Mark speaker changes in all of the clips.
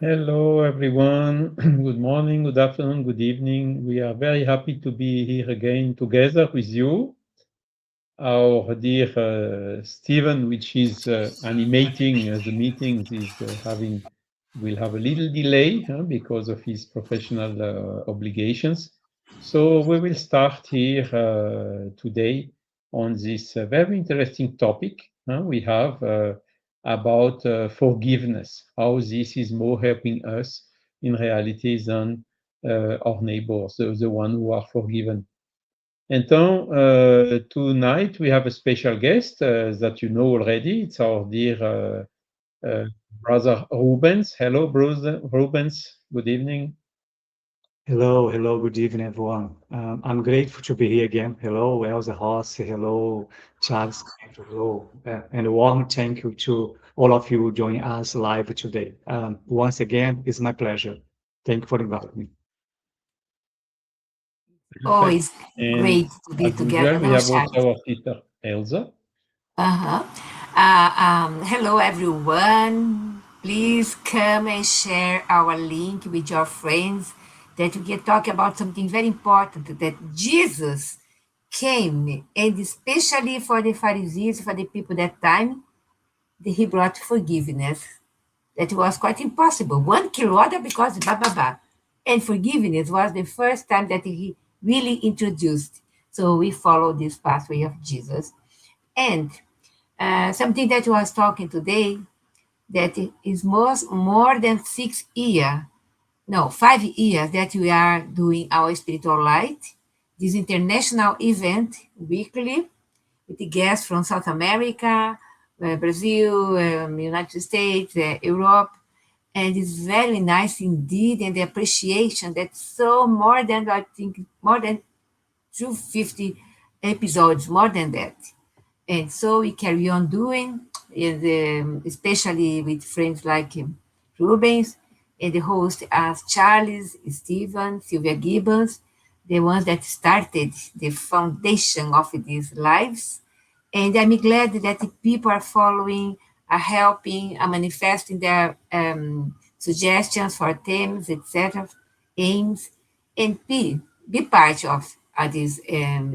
Speaker 1: Hello, everyone. Good morning, good afternoon, good evening. We are very happy to be here again together with you. Our dear Steven, which is animating the meetings, is will have a little delay because of his professional obligations. So we will start here today on this very interesting topic we have about forgiveness, how this is more helping us in reality than our neighbors, the one who are forgiven. Então, tonight we have a special guest that you know already. It's our dear uh, brother Rubens. Hello, brother Rubens. Good evening.
Speaker 2: Hello, good evening, everyone. I'm grateful to be here again. Hello, Elsa Rossi. Hello, Charles. Hello, and a warm thank you to all of you joining us live today. Once again, it's my pleasure. Thank you for inviting me.
Speaker 3: Oh,
Speaker 1: Perfect.
Speaker 3: it's
Speaker 1: And
Speaker 3: great to be
Speaker 1: as usual,
Speaker 3: together
Speaker 1: we
Speaker 3: now,
Speaker 1: have also
Speaker 3: Charles.
Speaker 1: our sister Elsa.
Speaker 3: Uh-huh. Hello, everyone. Please come and share our link with your friends that we can talk about something very important that Jesus came, and especially for the Pharisees, for the people that time, that he brought forgiveness. That was quite impossible. One killed other because blah, blah, blah. And forgiveness was the first time that he really introduced. So we follow this pathway of Jesus. And something that was talking today that is more than 6 years, no, 5 years that we are doing our spiritual light, this international event weekly with the guests from South America, Brazil, United States, Europe, and it's very nice indeed, and the appreciation that's so more than I think more than 250 episodes, more than that. And so we carry on doing, and especially with friends like Rubens, and the host as Charles, Stevan, Silvia Gibbons, the ones that started the foundation of these lives. And I'm glad that the people are following, are helping, are manifesting their suggestions for themes, etc., aims, and be part of this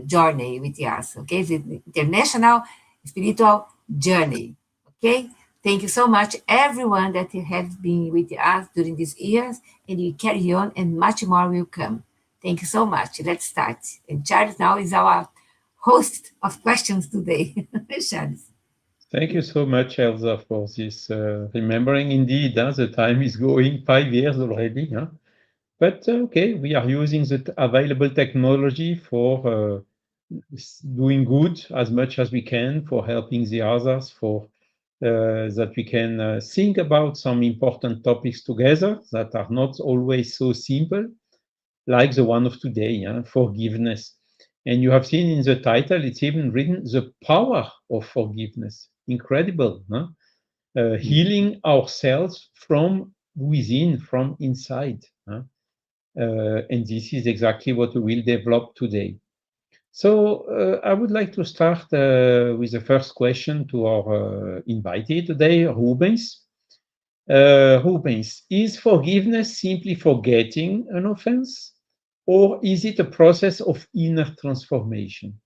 Speaker 3: journey with us. Okay, the international spiritual journey. Okay, thank you so much, everyone that has been with us during these years, and you carry on, and much more will come. Thank you so much. Let's start. And Charles now is our host of questions today. Charles.
Speaker 1: Thank you so much, Elsa, for this remembering. Indeed, the time is going 5 years already. But okay, we are using the available technology for doing good as much as we can, for helping the others, for that we can think about some important topics together that are not always so simple, like the one of today, forgiveness. And you have seen in the title, it's even written the power of forgiveness. Incredible, huh? Healing ourselves from within, from inside. Huh? And this is exactly what we will develop today. So I would like to start with the first question to our invitee today, Rubens. Rubens, is forgiveness simply forgetting an offense, or is it a process of inner transformation?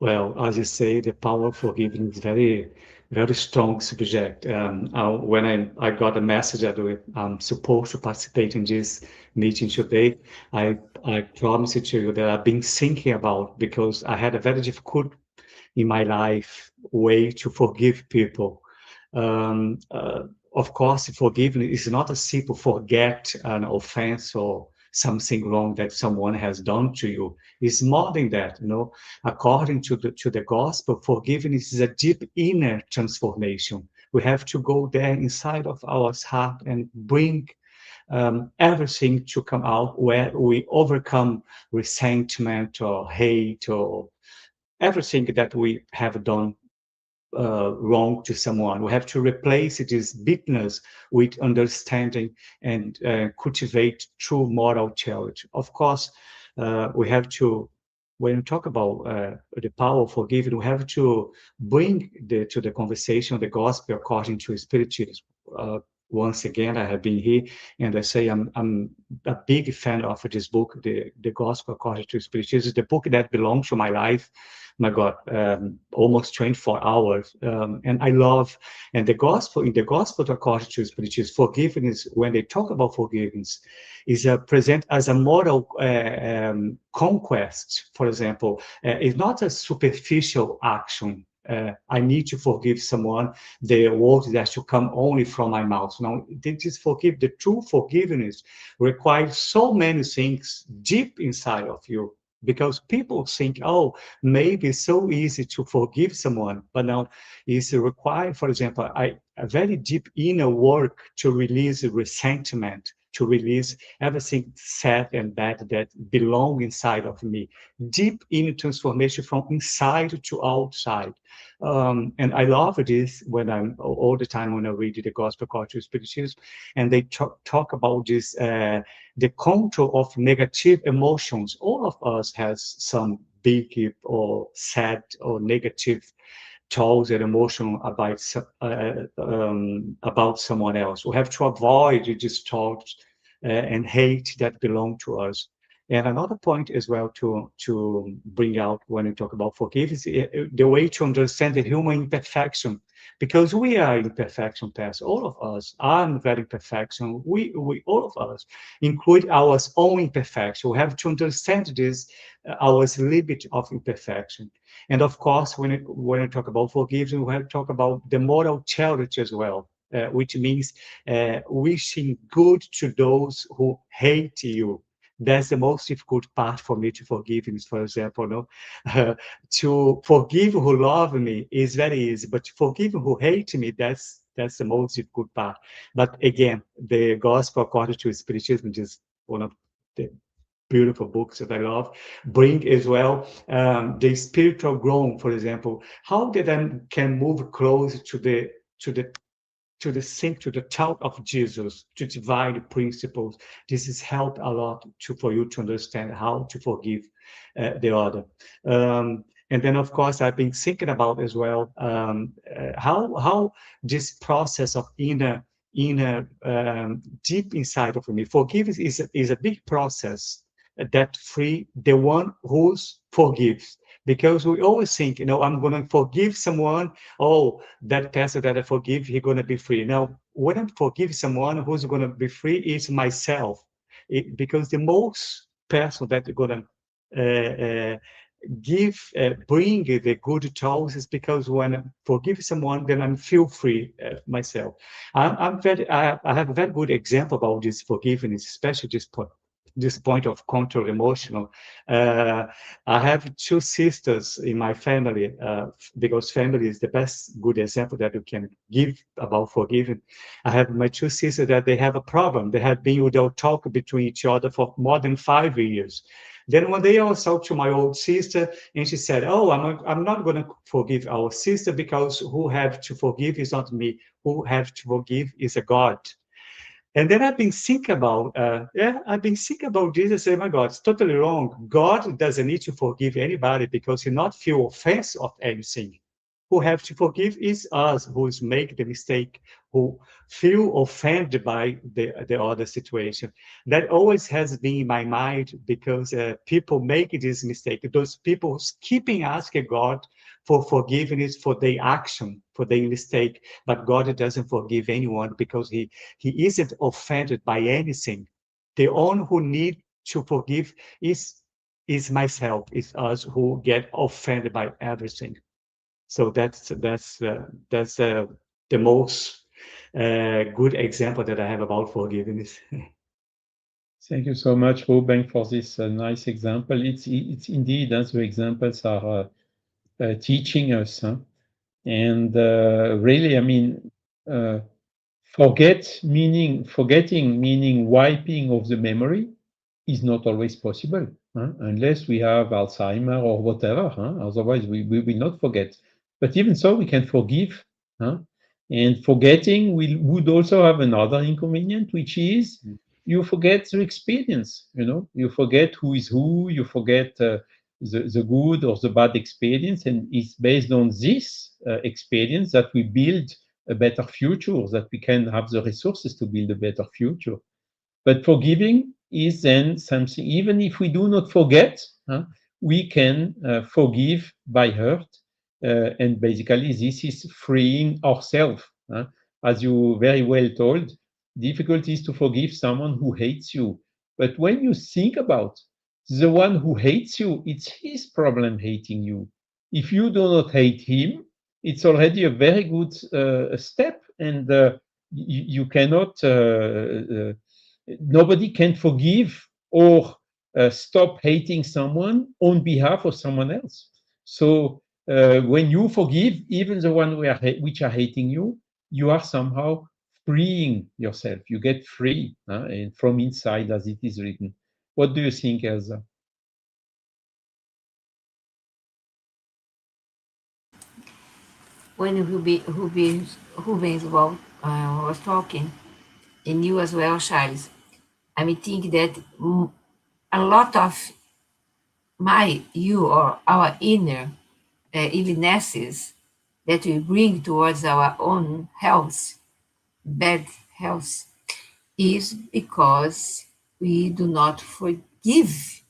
Speaker 2: Well, as you say, the power of forgiving is very strong subject. When I got a message that I'm supposed to participate in this meeting today, I promise to you that I've been thinking about because I had a very difficult in my life way to forgive people. Um, uh, of course, forgiveness is not a simple forget an offense or something wrong that someone has done to you. It's more than that, you know. According to the gospel, forgiveness is a deep inner transformation. We have to go there inside of our heart and bring everything to come out where we overcome resentment or hate or everything that we have done wrong to someone. We have to replace this bitterness with understanding and cultivate true moral charity. Of course, we have to, when we talk about the power of forgiving, we have to bring to the conversation the gospel according to Spiritism. once again, I have been here, and I say I'm a big fan of this book, the Gospel According to Spiritism, the book that belongs to my life. My God, almost 24 hours, and I love. And the gospel in the Gospel According to Spiritism, forgiveness. When they talk about forgiveness, is present as a moral conquest. For example, it's not a superficial action. I need to forgive someone, the words that should come only from my mouth. Now, this forgive the true forgiveness requires so many things deep inside of you. Because people think, oh, maybe it's so easy to forgive someone, but now it's required, for example, a very deep inner work to release resentment, to release everything sad and bad that belong inside of me. Deep inner transformation from inside to outside. And I love this when I'm all the time when I read the Gospel Culture Spiritism, and they talk about this, the control of negative emotions. All of us has some big or sad or negative thoughts and emotion about someone else. We have to avoid these thoughts and hate that belong to us. And another point as well to bring out when we talk about forgiveness, the way to understand the human imperfection, because we are imperfection past. All of us are very imperfection. We all of us include our own imperfection. We have to understand this, our limit of imperfection. And of course, when we talk about forgiveness, we have to talk about the moral charity as well, which means wishing good to those who hate you. That's the most difficult part for me to forgive. Is, for example, no, to forgive who love me is very easy, but to forgive who hate me, that's the most difficult part. But again, the Gospel According to Spiritism is one of the beautiful books that I love, bring as well the spiritual growth, for example, how they then can move closer to the thought of Jesus, to divine principles. This has helped a lot for you to understand how to forgive the other. And then, of course, I've been thinking about as well how this process of inner deep inside of me. Forgiveness is a big process that free the one who forgives. Because we always think, I'm going to forgive someone. Oh, that person that I forgive, he's going to be free. Now, when I forgive someone, who's going to be free is myself. Because the most person that is going to bring the good thoughts is because when I forgive someone, then I feel free myself. I have a very good example about this forgiveness, especially this point of control emotional. I have two sisters in my family, because family is the best good example that you can give about forgiving. I have my two sisters that they have a problem. They have been without talk between each other for more than 5 years. Then one day I was talking to my old sister, and she said, "Oh, I'm not going to forgive our sister because who have to forgive is not me. Who have to forgive is a God." And then I've been thinking about, this. I say, my God, it's totally wrong. God doesn't need to forgive anybody because he not feel offense of anything. Who have to forgive is us, who is make the mistake, who feel offended by the other situation. That always has been in my mind because people make this mistake. Those people keeping asking God for forgiveness for their action, for their mistake, but God doesn't forgive anyone because he isn't offended by anything. The only who need to forgive is myself, is us who get offended by everything. So that's the most good example that I have about forgiveness.
Speaker 1: Thank you so much, Ruben, for this nice example. It's indeed, as the examples are teaching us. Huh? And really, I mean, forgetting meaning wiping of the memory is not always possible, huh? Unless we have Alzheimer or whatever. Huh? Otherwise, we will not forget. But even so, we can forgive. Huh? And forgetting would also have another inconvenience, which is you forget the experience. You forget who is who. You forget the good or the bad experience, and it's based on this experience that we build a better future, that we can have the resources to build a better future. But forgiving is then something, even if we do not forget, we can forgive by hurt. And basically, this is freeing ourselves. As you very well told, difficult is to forgive someone who hates you. But when you think about the one who hates you, it's his problem hating you. If you do not hate him, it's already a very good step. And you cannot, nobody can forgive or stop hating someone on behalf of someone else. So when you forgive even the one which are hating you, you are somehow freeing yourself. You get free and from inside, as it is written. What do you think, Elsa?
Speaker 3: When Rubens was talking, and you as well, Charles, I think that a lot of you or our inner illnesses that we bring towards our own health, bad health, is because we do not forgive.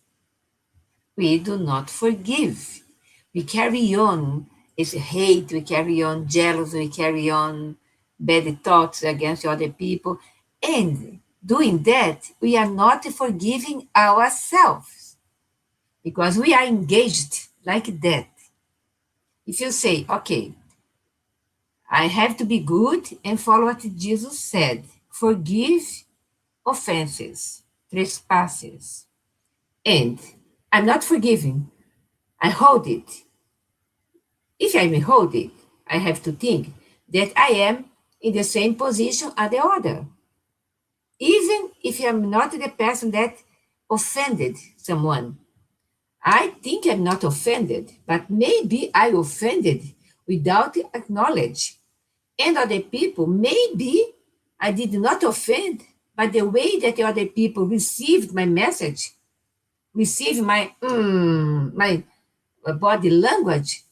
Speaker 3: We do not forgive. We carry on it's hate, we carry on jealousy, we carry on bad thoughts against other people. And doing that, we are not forgiving ourselves because we are engaged like that. If you say, okay, I have to be good and follow what Jesus said, forgive offenses, trespasses, and I'm not forgiving, I hold it. If I may hold it, I have to think that I am in the same position as the other. Even if I'm not the person that offended someone, I think I'm not offended, but maybe I offended without acknowledge. And other people, maybe I did not offend, but the way that the other people received my message, received my body language,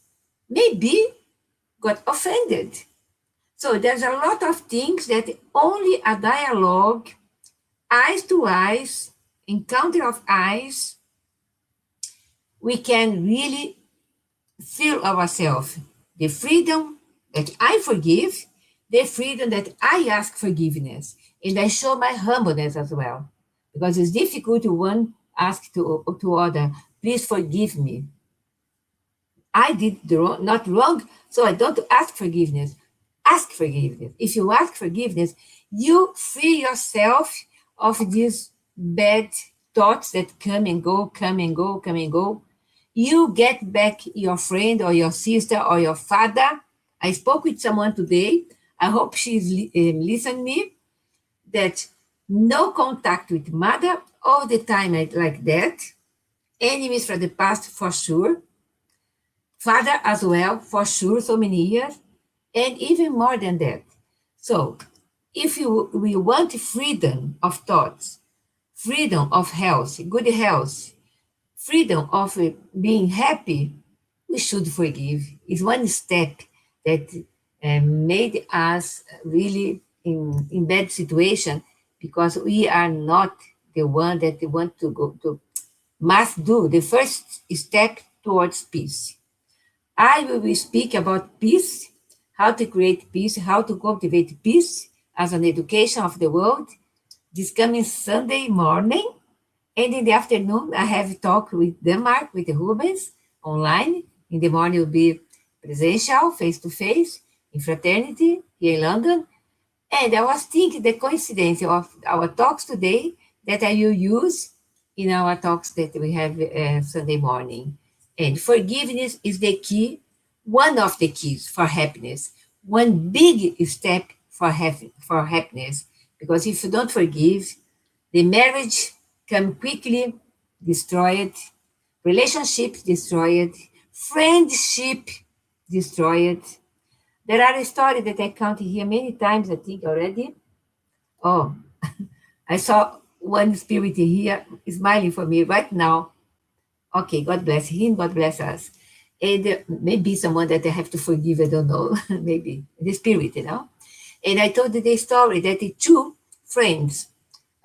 Speaker 3: maybe got offended. So there's a lot of things that only a dialogue, eyes to eyes, encounter of eyes, we can really feel ourselves. The freedom that I forgive, the freedom that I ask forgiveness. And I show my humbleness as well. Because it's difficult to one ask to other, please forgive me. I did not wrong, so I don't ask forgiveness. Ask forgiveness. If you ask forgiveness, you free yourself of these bad thoughts that come and go, come and go, come and go. You get back your friend or your sister or your father. I spoke with someone today. I hope she's listening me. That no contact with mother all the time like that. Enemies from the past for sure. Father as well, for sure, so many years, and even more than that. So, if we want freedom of thoughts, freedom of health, good health, freedom of being happy, we should forgive. It's one step that made us really in bad situation because we are not the one that they want to go to, must do the first step towards peace. I will speak about peace, how to create peace, how to cultivate peace as an education of the world this coming Sunday morning. And in the afternoon, I have a talk with Denmark, with the Rubens, online. In the morning will be presential, face-to-face, in fraternity, here in London. And I was thinking the coincidence of our talks today that I will use in our talks that we have Sunday morning. And forgiveness is the key, one of the keys for happiness, one big step for happiness. Because if you don't forgive, the marriage can quickly destroyed, relationships destroyed, friendship destroyed. There are stories that I counted here many times, I think already. Oh, I saw one spirit here smiling for me right now. Okay, God bless him, God bless us. And maybe someone that I have to forgive, I don't know, maybe the spirit, And I told the story that the two friends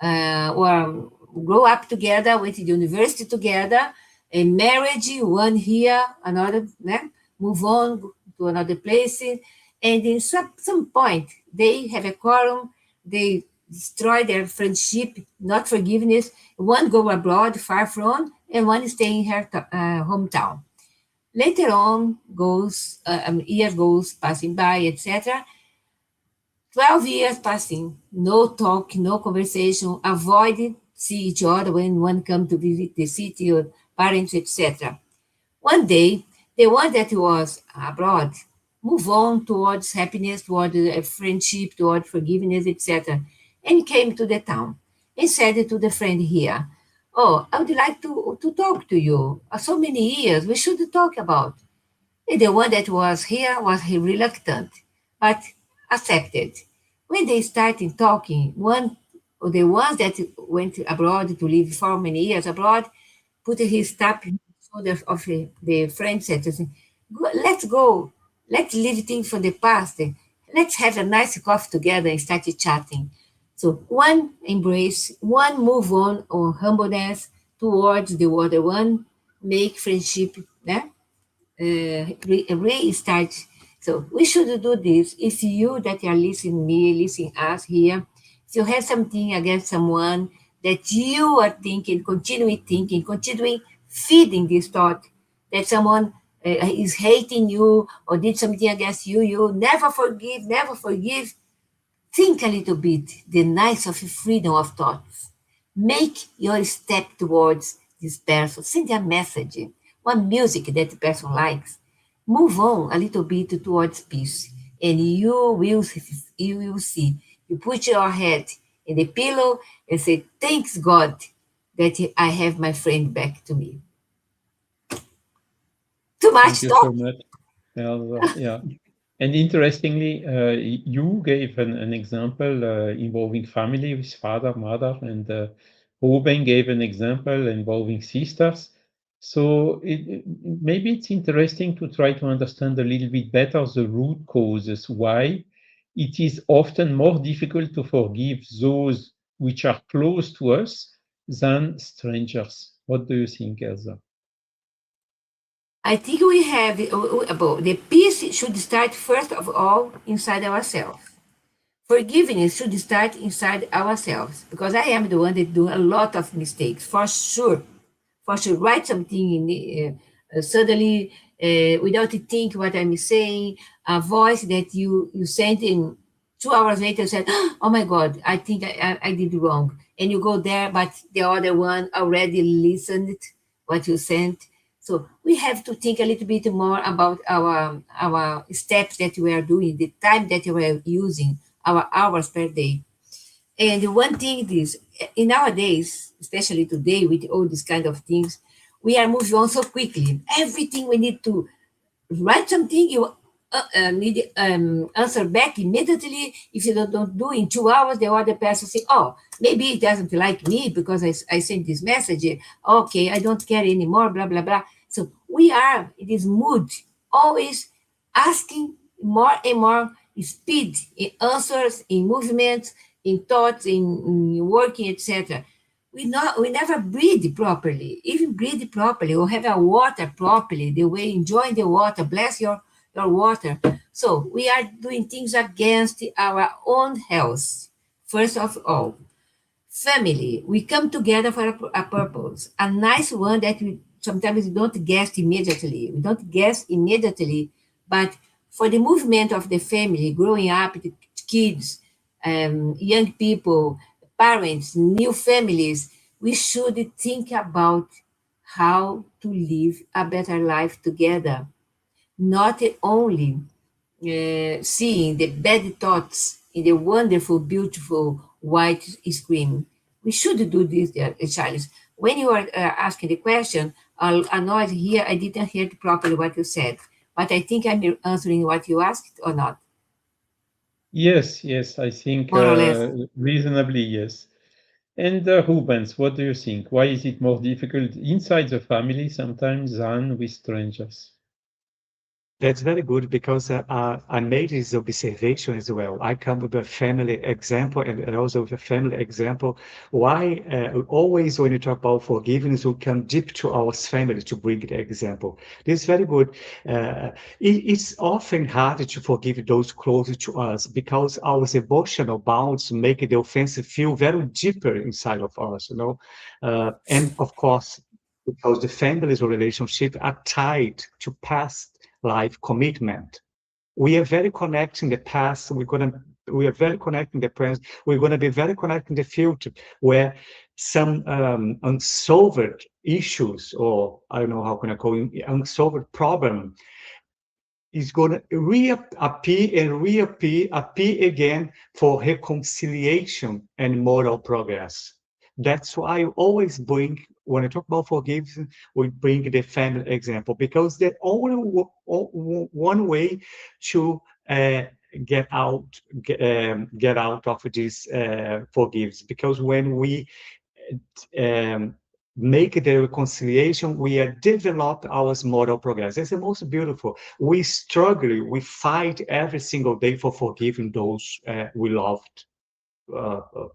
Speaker 3: were grow up together, went to the university together, and marriage, one here, another, move on to another place. And in some point, they have a quarrel, they destroy their friendship, not forgiveness. One go abroad, far from, and one stay in her hometown. Later on, year goes passing by, etc. 12 years passing, no talk, no conversation, avoided see each other when one come to visit the city or parents, etc. One day, the one that was abroad move on towards happiness, toward friendship, toward forgiveness, etc., and came to the town and said to the friend here, "Oh, I would like to talk to you. So many years, we should talk about." And the one that was here was reluctant, but accepted. When they started talking, one of the ones that went abroad to live for many years abroad put his tap in the shoulders of the friend, said, "Let's go. Let's leave things from the past. Let's have a nice coffee together and start chatting." So one embrace, one move on or humbleness towards the other one, make friendship, né? Restart. So we should do this. If you that are listening me, listening us here, if you have something against someone that you are thinking, continuing feeding this thought that someone is hating you or did something against you, you never forgive. Think a little bit the nice of freedom of thoughts. Make your step towards this person. Send a message, one music that the person likes. Move on a little bit towards peace, and you will see. You put your head in the pillow and say, "Thanks God that I have my friend back to me." Too
Speaker 1: Thank
Speaker 3: much
Speaker 1: you so
Speaker 3: talk.
Speaker 1: much, Elsa. Yeah. And interestingly, you gave an example involving family with father, mother, and Ruben gave an example involving sisters. So maybe it's interesting to try to understand a little bit better the root causes, why it is often more difficult to forgive those which are close to us than strangers. What do you think, Elsa?
Speaker 3: I think we have about the peace should start first of all inside ourselves. Forgiveness should start inside ourselves because I am the one that do a lot of mistakes for sure. For sure, write something in suddenly without to think what I'm saying. A voice that you sent in 2 hours later said, "Oh my God, I think I did wrong," and you go there, but the other one already listened what you sent. So we have to think a little bit more about our steps that we are doing, the time that we are using, our hours per day. And one thing is, in nowadays, especially today with all these kind of things, we are moving on so quickly. Everything we need to write something, you need answer back immediately. If you don't do in 2 hours, the other person say, "Oh, maybe he doesn't like me because I sent this message. Okay, I don't care anymore, blah, blah, blah." So we are in this mood, always asking more and more speed in answers, in movements, in thoughts, in working, etc. We never breathe properly, even breathe properly or have a water properly, the way enjoying the water, bless your water. So we are doing things against our own health. First of all, family, we come together for a purpose, a nice one that we sometimes don't guess immediately. We don't guess immediately, but for the movement of the family, growing up, the kids, young people, parents, new families, we should think about how to live a better life together, not only seeing the bad thoughts in the wonderful, beautiful white screen. We should do this, Charles. When you are asking the question, I know here I didn't hear properly what you said, but I think I'm answering what you asked or not,
Speaker 1: Yes, yes, I think
Speaker 3: more or less.
Speaker 1: reasonably, yes. And Rubens, what do you think? Why is it more difficult inside the family sometimes than with strangers?
Speaker 2: That's very good because I made this observation as well. I come with a family example and also with a family example. Why always when you talk about forgiveness, we come deep to our family to bring the example. This is very good. It's often hard to forgive those close to us because our emotional bonds make the offense feel very deeper inside of us, you know. And of course, because the family's relationship are tied to past life commitment. We are very connected in the past. We are very connected in the present. We're gonna be very connected in the future, where some unsolved issues, or I don't know how can I call it, unsolved problem, is gonna reappear and appear again for reconciliation and moral progress. That's why I always bring, when I talk about forgiveness, we bring the family example, because the only one way to get out get out of this forgiveness. Because when we um, make the reconciliation, we develop our moral progress. It's the most beautiful. We struggle, we fight every single day for forgiving those we loved.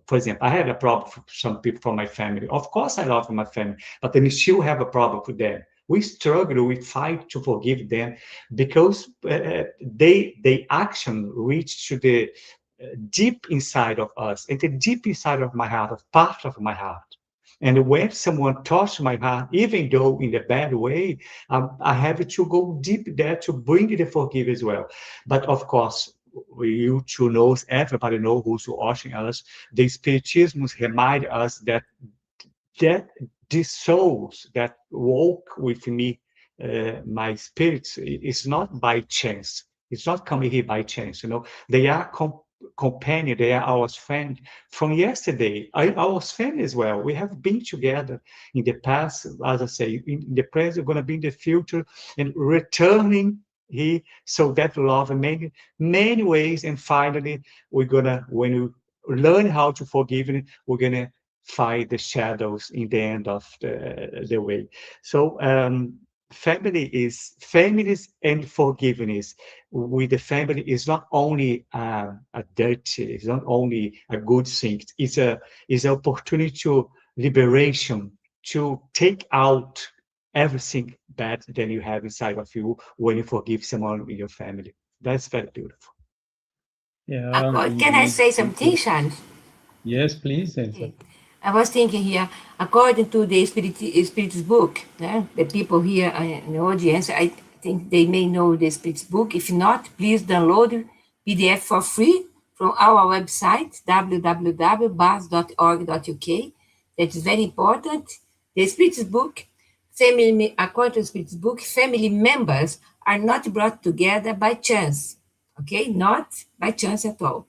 Speaker 2: For example, I had a problem with some people from my family. Of course, I love my family, but then still have a problem with them. We struggle, we fight to forgive them because they action reach to the deep inside of us, and the deep inside of my heart, of part of my heart. And when someone touched my heart, even though in a bad way, I have to go deep there to bring the forgive as well. But of course, you two knows, everybody knows who's watching us. The Spiritismus remind us that these souls that walk with me, my spirits, is not by chance. It's not coming here by chance. You know, they are companion. They are our friend from yesterday. Our friend as well. We have been together in the past, as I say, in the present, going to be in the future, and returning here. So that love in many ways. And finally, we're gonna, when we learn how to forgive, we're gonna fight the shadows in the end of the way. So families and forgiveness with the family is not only a dirty, it's not only a good thing. It's an opportunity to liberation, to take out everything bad that you have inside of you when you forgive someone in your family. That's very beautiful.
Speaker 1: Yeah,
Speaker 3: Can I
Speaker 1: indeed.
Speaker 3: say something, Sean?
Speaker 1: Yes, please, Elsa.
Speaker 3: Okay. I was thinking here, according to the Spirit's book, the people here in the audience, I think they may know the Spirit's book. If not, please download PDF for free from our website, www.bas.org.uk. That is very important. The Spirit's book, according to the Spirit's book, family members are not brought together by chance. Okay, not by chance at all.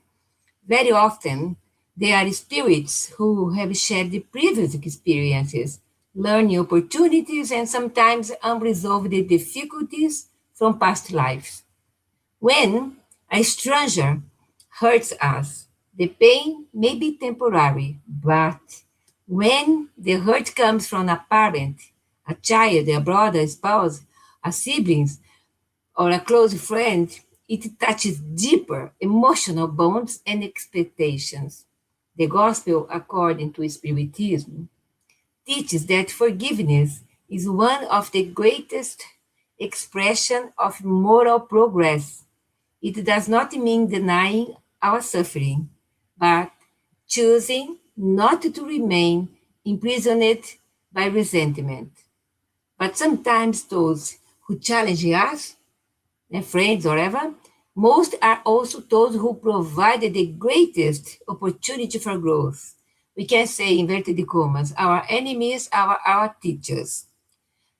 Speaker 3: Very often, they are spirits who have shared the previous experiences, learning opportunities, and sometimes unresolved difficulties from past lives. When a stranger hurts us, the pain may be temporary, but when the hurt comes from a parent, a child, a brother, a spouse, a siblings, or a close friend, it touches deeper emotional bonds and expectations. The Gospel, according to Spiritism, teaches that forgiveness is one of the greatest expression of moral progress. It does not mean denying our suffering, but choosing not to remain imprisoned by resentment. But sometimes those who challenge us friends or ever, most are also those who provided the greatest opportunity for growth. We can say, inverted commas, our enemies are our teachers.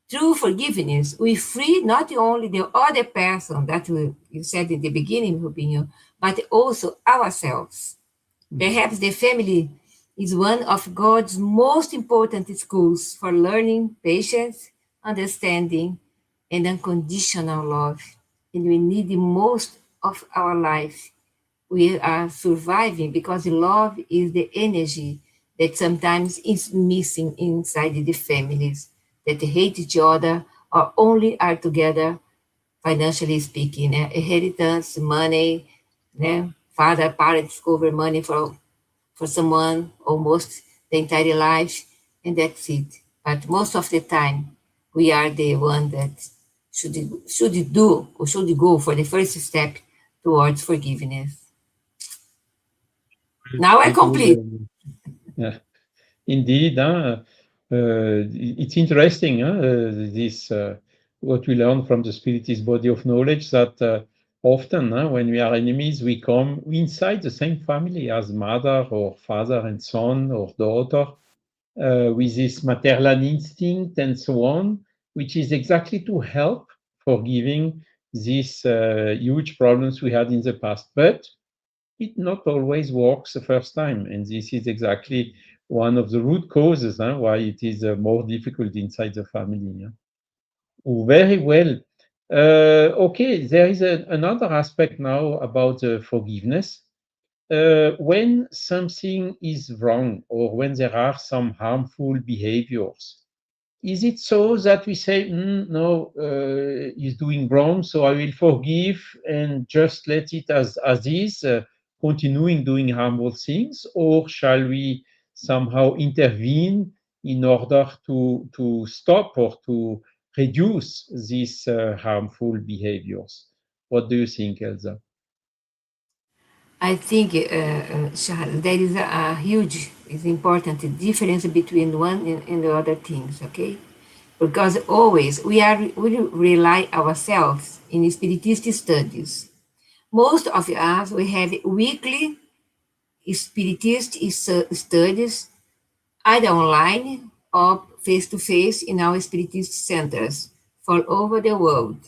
Speaker 3: Through forgiveness, we free not only the other person that you said in the beginning, Rubinho, but also ourselves. Perhaps the family is one of God's most important schools for learning patience, understanding, and unconditional love. And we need the most of our life. We are surviving because love is the energy that sometimes is missing inside the families that hate each other or only are together financially speaking, inheritance, money, father, parents over money for someone almost the entire life, and that's it. But most of the time, we are the one that should do or should go for the first step towards forgiveness. Now I
Speaker 1: Very good.
Speaker 3: complete.
Speaker 1: Yeah. Indeed, it's interesting, this what we learn from the Spiritist body of knowledge that often when we are enemies, we come inside the same family as mother or father and son or daughter with this maternal instinct and so on, which is exactly to help forgiving these huge problems we had in the past. But it not always works the first time. And this is exactly one of the root causes why it is more difficult inside the family. Yeah? Oh, very well. Okay, there is another aspect now about forgiveness. When something is wrong or when there are some harmful behaviors, is it so that we say, no, he's doing wrong, so I will forgive and just let it as is, continuing doing harmful things, or shall we somehow intervene in order to stop or to reduce these harmful behaviors? What do you think, Elsa?
Speaker 3: I think, Charles, there is a huge, is important difference between one and the other things, okay? Because always we rely ourselves in spiritist studies. Most of us we have weekly spiritist studies either online or face to face in our spiritist centers all over the world.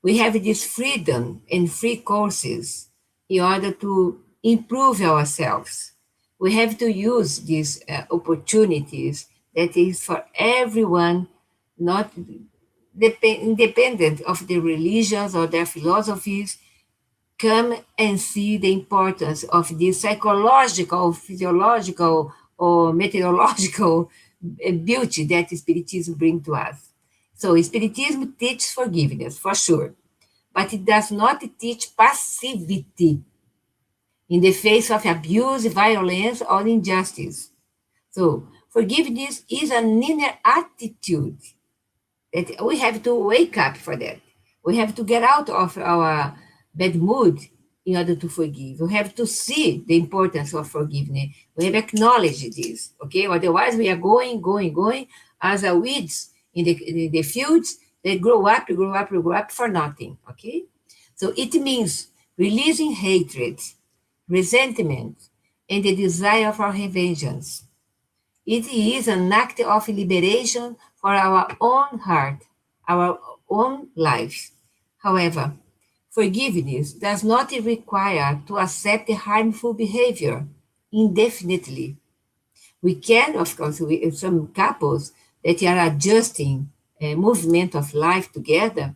Speaker 3: We have this freedom and free courses in order to improve ourselves. We have to use these opportunities that is for everyone, not independent of the religions or their philosophies. Come and see the importance of this psychological, physiological, or meteorological beauty that Spiritism brings to us. So, Spiritism teaches forgiveness, for sure, but it does not teach passivity in the face of abuse, violence, or injustice. So, forgiveness is an inner attitude that we have to wake up for that. We have to get out of our bad mood in order to forgive. We have to see the importance of forgiveness. We have acknowledged this, okay? Otherwise, we are going as a weeds in the fields. They grow up for nothing, okay? So it means releasing hatred, resentment, and the desire for vengeance. It is an act of liberation for our own heart, our own lives. However, forgiveness does not require to accept harmful behavior indefinitely. We can, of course, some couples that are adjusting a movement of life together,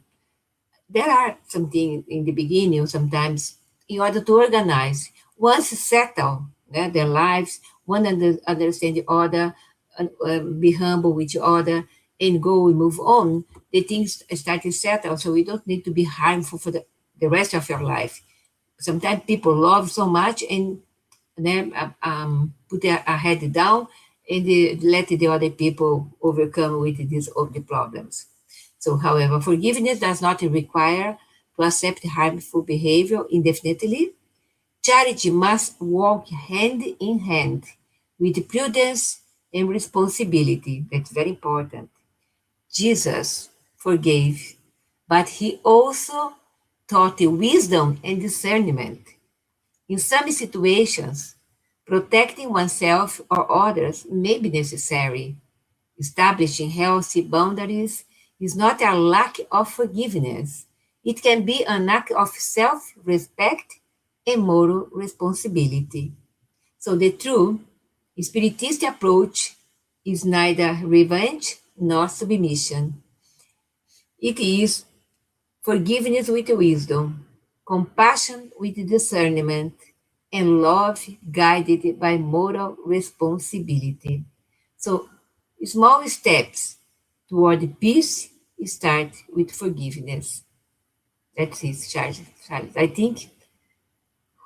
Speaker 3: there are something in the beginning or sometimes in order to organize. Once settle their lives, one understand the other, and, be humble with each other, and go and move on, the things start to settle. So we don't need to be harmful for the rest of your life. Sometimes people love so much and then put their head down and let the other people overcome with these of the problems. So, however, forgiveness does not require to accept harmful behavior indefinitely. Charity must walk hand in hand with prudence and responsibility. That's very important. Jesus forgave, but he also taught wisdom and discernment. In some situations, protecting oneself or others may be necessary. Establishing healthy boundaries is not a lack of forgiveness. It can be an act of self respect and moral responsibility. So, the true Spiritist approach is neither revenge nor submission. It is forgiveness with wisdom, compassion with discernment, and love guided by moral responsibility. So, small steps toward peace start with forgiveness. That's it, Charles. Charles. I think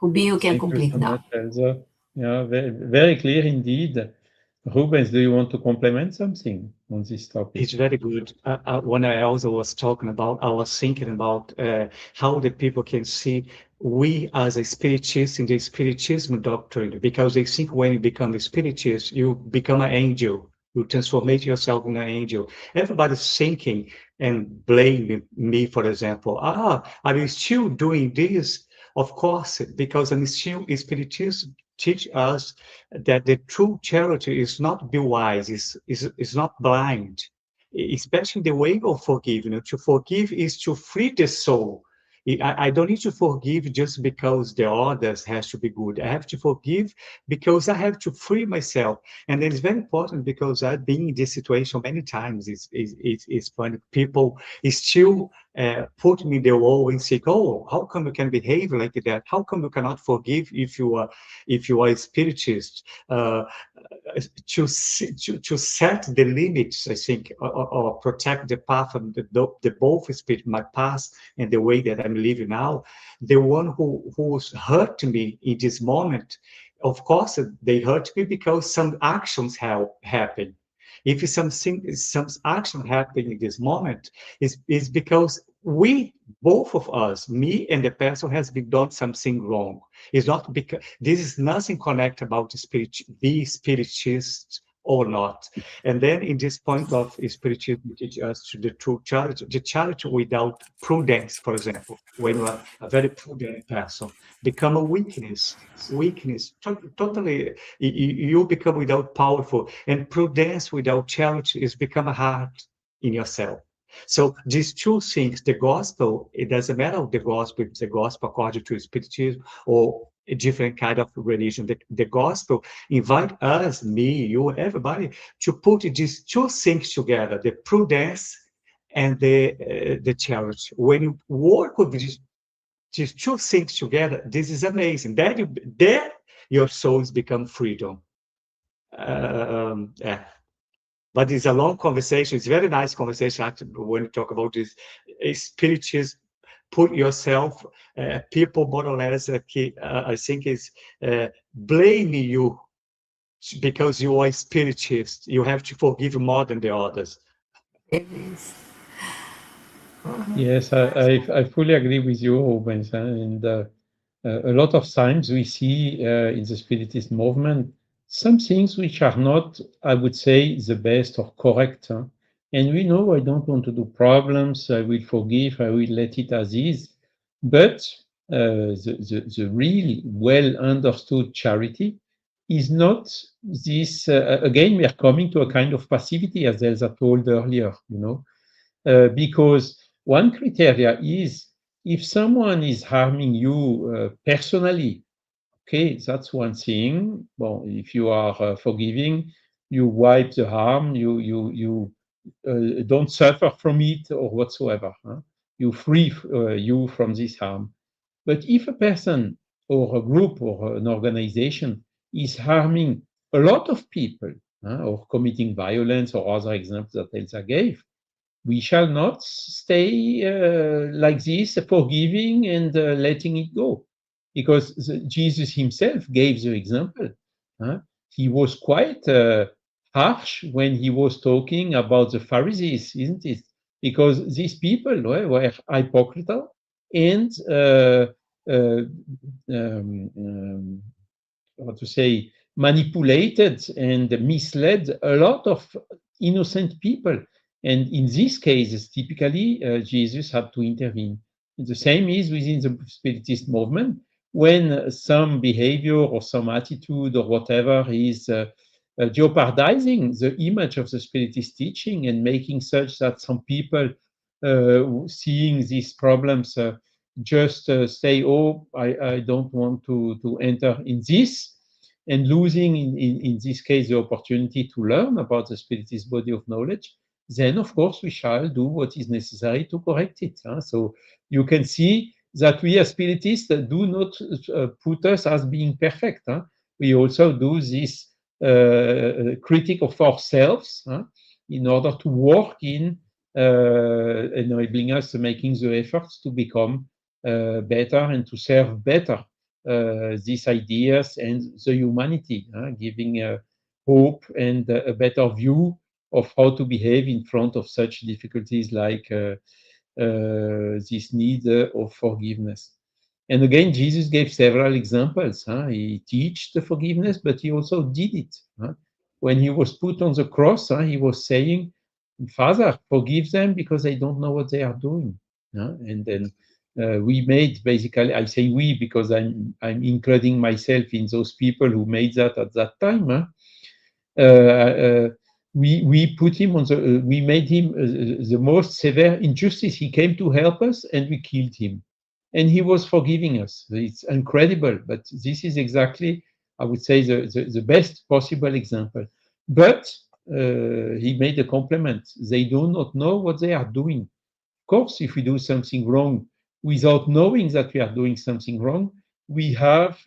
Speaker 3: Rubinho can
Speaker 1: Thank you
Speaker 3: complete
Speaker 1: so much,
Speaker 3: now.
Speaker 1: Elsa. Yeah, very clear indeed. Rubens, do you want to complement something on this topic?
Speaker 2: It's very good. When I also was talking about, I was thinking about how the people can see we as a spiritist in the spiritism doctrine, because they think when you become a spiritist, you become an angel. You transform yourself in an angel. Everybody's thinking and blaming me, for example. Are you still doing this? Of course, because I'm still a spiritist teach us that the true charity is not be wise, is not blind, especially the way of forgiveness. To forgive is to free the soul. I don't need to forgive just because the others has to be good. I have to forgive because I have to free myself. And it's very important because I've been in this situation many times. It's when people still put me in the wall and say, "Oh, how come you can behave like that? How come you cannot forgive if you are a spiritist?" To set the limits, I think, or protect the path of the both spirit, my past and the way that I'm living now. The one who's hurt me in this moment, of course, they hurt me because some actions have happened. If some action happened in this moment, is because we, both of us, me and the person, has been done something wrong. It's not because this is nothing connected about the spirit, be spiritist or not. And then in this point of spiritism teach us to the true charity, the charity without prudence, for example, when you are a very prudent person, become a weakness. Weakness, totally, you become without powerful, and prudence without charity is become a heart in yourself. So these two things, the gospel, it doesn't matter if the gospel is the gospel according to spiritism or a different kind of religion. The gospel invite us, me, you, everybody, to put these two things together: the prudence and the charity. When you work with these two things together, this is amazing. There your souls become freedom. Yeah. But it's a long conversation. It's a very nice conversation actually when you talk about this spiritism. Put yourself, people more or less, I think is blaming you because you are spiritist. You have to forgive more than the others.
Speaker 3: It is.
Speaker 1: Yes, I fully agree with you, Rubens. And a lot of times we see in the Spiritist movement some things which are not, I would say, the best or correct. And we know I don't want to do problems. I will forgive. I will let it as is. But the real well understood charity is not this. Again, we are coming to a kind of passivity, as Elsa told earlier. Because one criteria is if someone is harming you personally, okay, that's one thing. Well, if you are forgiving, you wipe the harm, you don't suffer from it or whatsoever. You free you from this harm. But if a person or a group or an organization is harming a lot of people or committing violence or other examples that Elsa gave, we shall not stay like this, forgiving and letting it go. Because Jesus himself gave the example. He was quite harsh when he was talking about the Pharisees, isn't it? Because these people were hypocritical and uh, what to say, manipulated and misled a lot of innocent people. And in these cases, typically, Jesus had to intervene. And the same is within the Spiritist movement. When some behavior or some attitude or whatever is jeopardizing the image of the Spiritist teaching and making such that some people seeing these problems just say, oh, I don't want to enter in this, and losing, in this case, the opportunity to learn about the Spiritist body of knowledge, then, of course, we shall do what is necessary to correct it. So you can see that we as Spiritists do not put us as being perfect. We also do this critique of ourselves in order to work in enabling us to making the efforts to become better and to serve better these ideas and the humanity, giving hope and a better view of how to behave in front of such difficulties like this need of forgiveness. And again, Jesus gave several examples. He taught the forgiveness, but he also did it. When he was put on the cross, he was saying, Father, forgive them because they don't know what they are doing. And then we made, basically, I say we because I'm including myself in those people who made that at that time. We put him on the, we made him the most severe injustice. He came to help us, and we killed him, and he was forgiving us. It's incredible, but this is exactly, I would say, the best possible example. But he made a compliment. They do not know what they are doing. Of course, if we do something wrong without knowing that we are doing something wrong, we have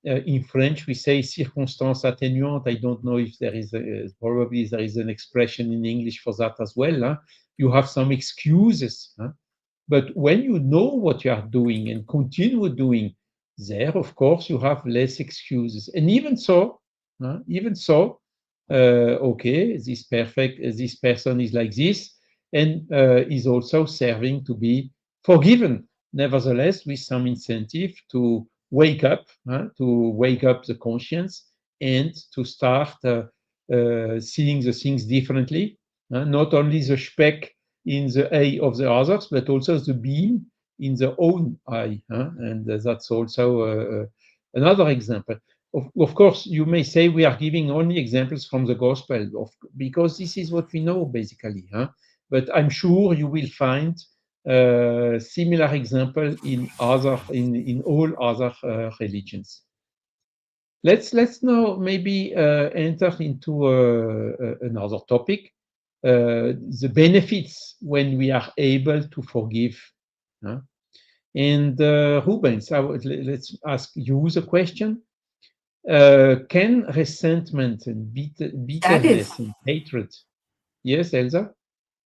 Speaker 1: in French, we say circonstance atténuante. I don't know if there is probably there is an expression in English for that as well. You have some excuses. But when you know what you are doing and continue doing, there, of course, you have less excuses. And even so, okay, this person is like this, and is also serving to be forgiven. Nevertheless, with some incentive to wake up the conscience and to start seeing the things differently, not only the speck in the eye of the others, but also the beam in the own eye. And that's also another example. Of course, you may say we are giving only examples from the gospel, because this is what we know, basically. But I'm sure you will find similar example in all other religions. Let's now maybe enter into another topic, the benefits when we are able to forgive. And Rubens, let's ask you the question. Can resentment and bitterness and hatred? Yes, Elsa?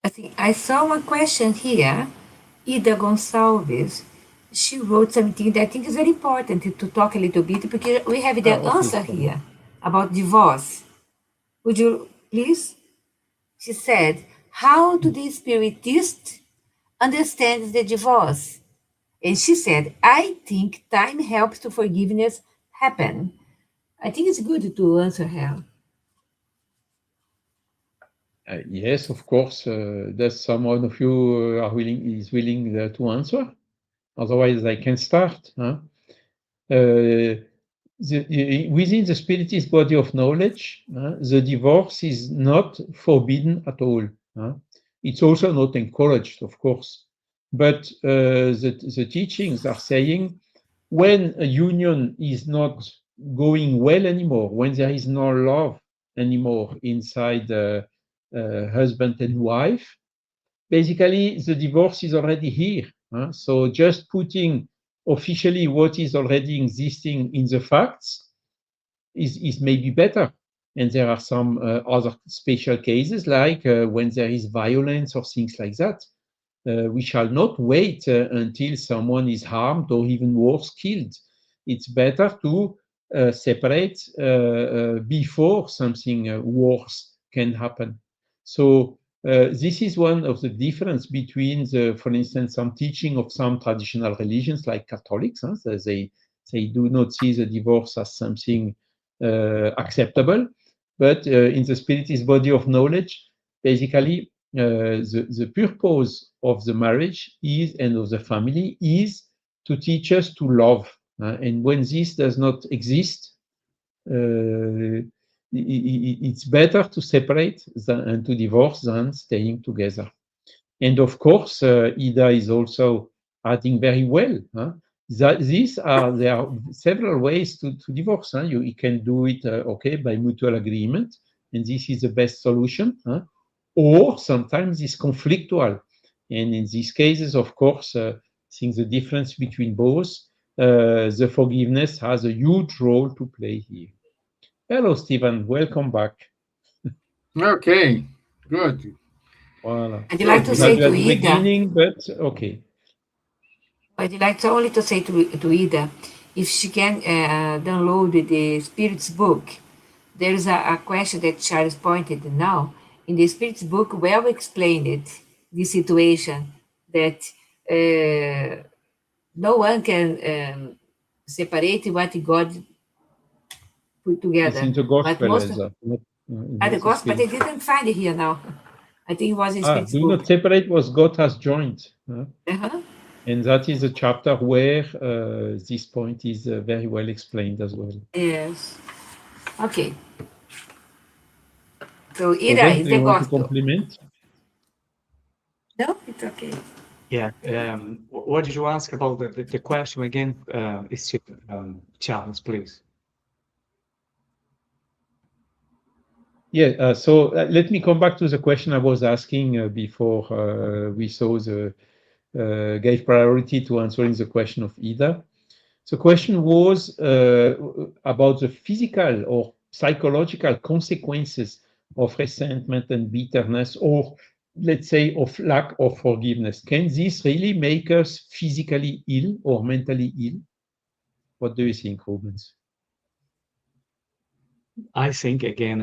Speaker 3: I think I saw one question here. Ida Gonçalves, she wrote something that I think is very important to talk a little bit because we have the answer here about divorce. Would you please? She said, how do the Spiritists understand the divorce? And she said, I think time helps to forgiveness happen. I think it's good to answer her.
Speaker 1: Yes, of course. Does someone of you is willing to answer? Otherwise, I can start. Within the Spiritist body of knowledge, the divorce is not forbidden at all. It's also not encouraged, of course. But the teachings are saying when a union is not going well anymore, when there is no love anymore inside husband and wife, basically the divorce is already here. So just putting officially what is already existing in the facts is maybe better. And there are some other special cases, like when there is violence or things like that. We shall not wait until someone is harmed or even worse, killed. It's better to separate before something worse can happen. So this is one of the difference between for instance, some teaching of some traditional religions like Catholics. So they do not see the divorce as something acceptable, but in the Spiritist body of knowledge, basically the purpose of the marriage is and of the family is to teach us to love. And when this does not exist, it's better to separate and to divorce than staying together. And of course, Ida is also adding very well. There are several ways to divorce. You can do it, okay, by mutual agreement, and this is the best solution. Or sometimes it's conflictual. And in these cases, of course, seeing the difference between both, the forgiveness has a huge role to play here. Hello, Stevan. Welcome back.
Speaker 4: Okay, good.
Speaker 1: Voilà.
Speaker 3: I'd like to say to
Speaker 1: At the
Speaker 3: Ida.
Speaker 1: beginning, but okay.
Speaker 3: I'd like to only to say to Ida, if she can download the Spirit's book. There is a question that Charles pointed now. In the Spirit's book, well explained the situation that no one can separate what God put together.
Speaker 1: It's in the
Speaker 3: But
Speaker 1: gospel,
Speaker 3: most
Speaker 1: Elsa.
Speaker 3: at the gospel, but I didn't find it here now. I think it was in Spirit's
Speaker 1: do
Speaker 3: book.
Speaker 1: not separate what God has joined.
Speaker 3: Uh-huh.
Speaker 1: And that is a chapter where this point is very well explained as well.
Speaker 3: Yes. Okay. So Ida
Speaker 1: Robert,
Speaker 3: is
Speaker 1: do
Speaker 3: the
Speaker 1: you want to
Speaker 3: gospel.
Speaker 1: compliment?
Speaker 3: No, it's okay.
Speaker 2: Yeah. What did you ask about the question again? Is it, Charles, please?
Speaker 1: Yeah, so let me come back to the question I was asking before we saw the gave priority to answering the question of Ida. The question was about the physical or psychological consequences of resentment and bitterness, or let's say of lack of forgiveness. Can this really make us physically ill or mentally ill? What do you think, Rubens?
Speaker 2: I think again,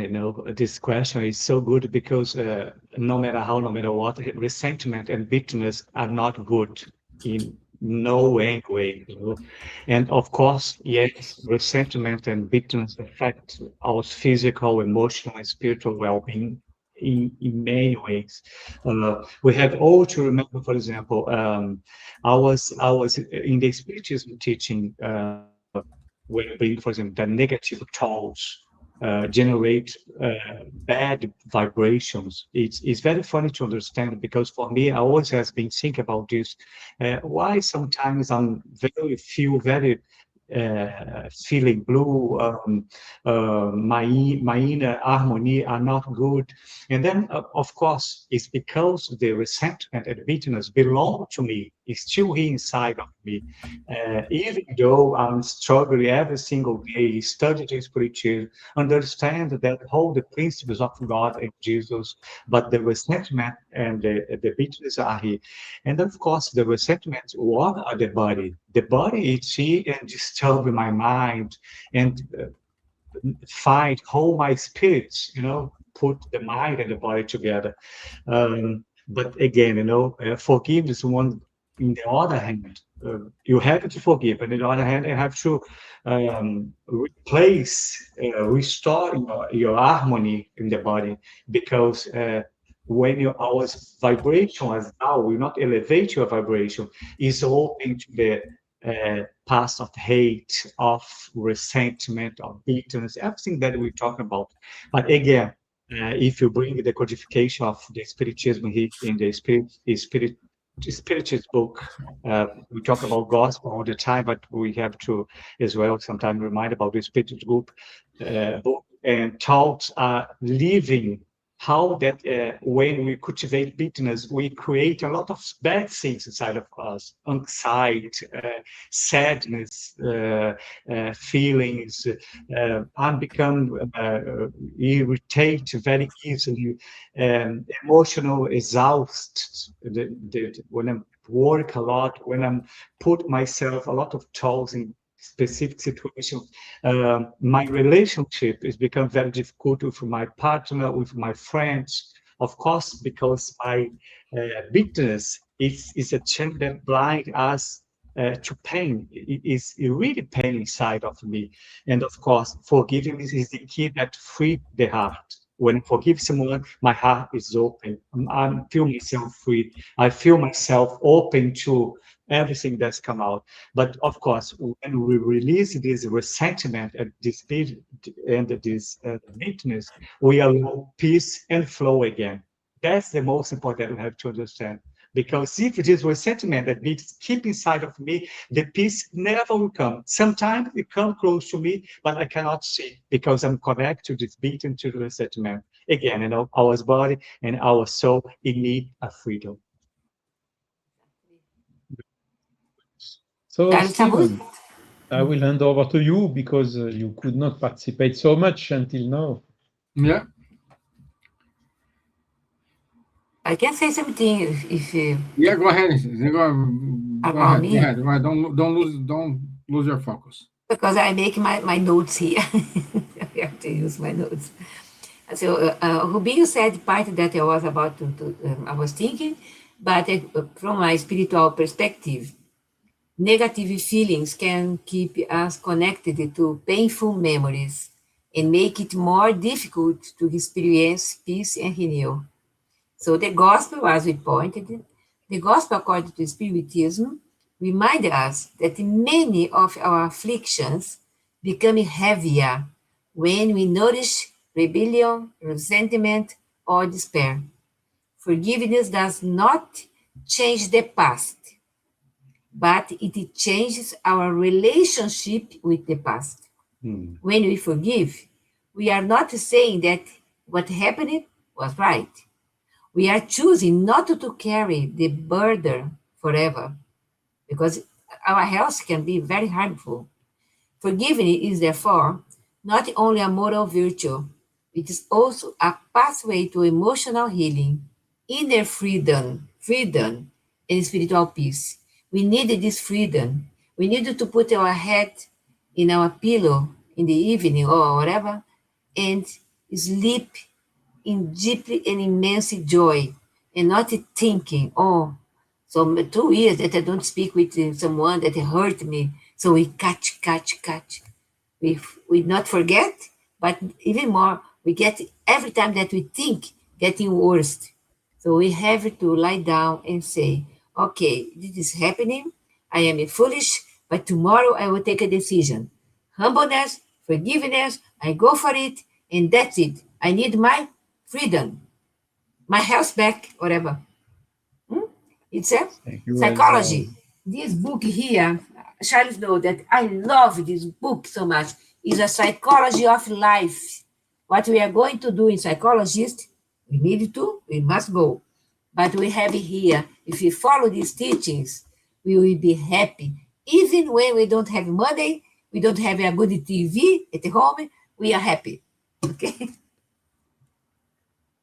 Speaker 2: this question is so good because no matter what, resentment and bitterness are not good in no way. And of course, yes, resentment and bitterness affect our physical, emotional, and spiritual well-being in many ways. We have all to remember, for example, I was in the Spiritism teaching when we bring, for example, the negative thoughts generate bad vibrations. It's very funny to understand because for me, I always has been thinking about this. Why sometimes feel very feeling blue, my inner harmony are not good. And then, of course, it's because the resentment and bitterness belong to me. It's still here inside of me. Even though I'm struggling every single day, study the spiritual, understand that all the principles of God and Jesus, but the resentment and the bitterness are here. And of course, the resentment, what are the body? The body is here and disturb my mind and fight whole my spirits, put the mind and the body together. But again, forgiveness one, in the other hand, you have to forgive, and on the other hand, you have to restore your harmony in the body, because when our vibration as now will not elevate your vibration, is open to the past of hate, of resentment, of bitterness, everything that we're talking about. But again, if you bring the codification of the Spiritism here in the Spiritist book, we talk about gospel all the time, but we have to as well sometimes remind about the Spiritist book, and thoughts are living. How that when we cultivate bitterness, we create a lot of bad things inside of us: anxiety, sadness, feelings. I become irritated very easily, emotional exhaust. When I work a lot, when I put myself a lot of tools in specific situations, my relationship is become very difficult with my partner, with my friends. Of course, because my bitterness is a chain that blind us to pain. It is really pain inside of me. And of course, forgiveness is the key that free the heart. When I forgive someone, my heart is open. I feel myself free. I feel myself open to everything that's come out. But of course, when we release this resentment and this bitterness, we allow peace and flow again. That's the most important we have to understand. Because if it is resentment that needs keep inside of me, the peace never will come. Sometimes it comes close to me, but I cannot see because I'm connected to this beating, to the resentment. Again, our body and our soul in need of freedom.
Speaker 1: So, Stevan, I will hand over to you because you could not participate so much until now.
Speaker 4: Yeah.
Speaker 3: I can say something if
Speaker 4: Yeah, go ahead. Go
Speaker 3: about
Speaker 4: ahead. Go
Speaker 3: me,
Speaker 4: ahead. Go ahead. Don't lose your focus.
Speaker 3: because I make my notes here. I have to use my notes. So Rubinho said part that I was about I was thinking, but from a spiritual perspective, negative feelings can keep us connected to painful memories and make it more difficult to experience peace and renewal. So the gospel, as we pointed, the gospel according to Spiritism, remind us that many of our afflictions become heavier when we nourish rebellion, resentment, or despair. Forgiveness does not change the past, but it changes our relationship with the past.
Speaker 2: Hmm.
Speaker 3: When we forgive, we are not saying that what happened was right. We are choosing not to carry the burden forever because our health can be very harmful. Forgiveness is therefore not only a moral virtue, it is also a pathway to emotional healing, inner freedom, and spiritual peace. We need this freedom. We need to put our head in our pillow in the evening or whatever and sleep in deep and immense joy and not thinking, oh, so 2 years that I don't speak with someone that hurt me. So we catch. We not forget, but even more, we get every time that we think getting worse. So we have to lie down and say, okay, this is happening. I am foolish, but tomorrow I will take a decision. Humbleness, forgiveness, I go for it, and that's it. I need my freedom, my health back, whatever. Hmm? It's a
Speaker 1: Thank you, Elsa.
Speaker 3: psychology. This book here, Charles know that I love this book so much. Is a psychology of life. What we are going to do in psychologist, we must go. But we have it here. If we follow these teachings, we will be happy. Even when we don't have money, we don't have a good TV at home, we are happy. Okay?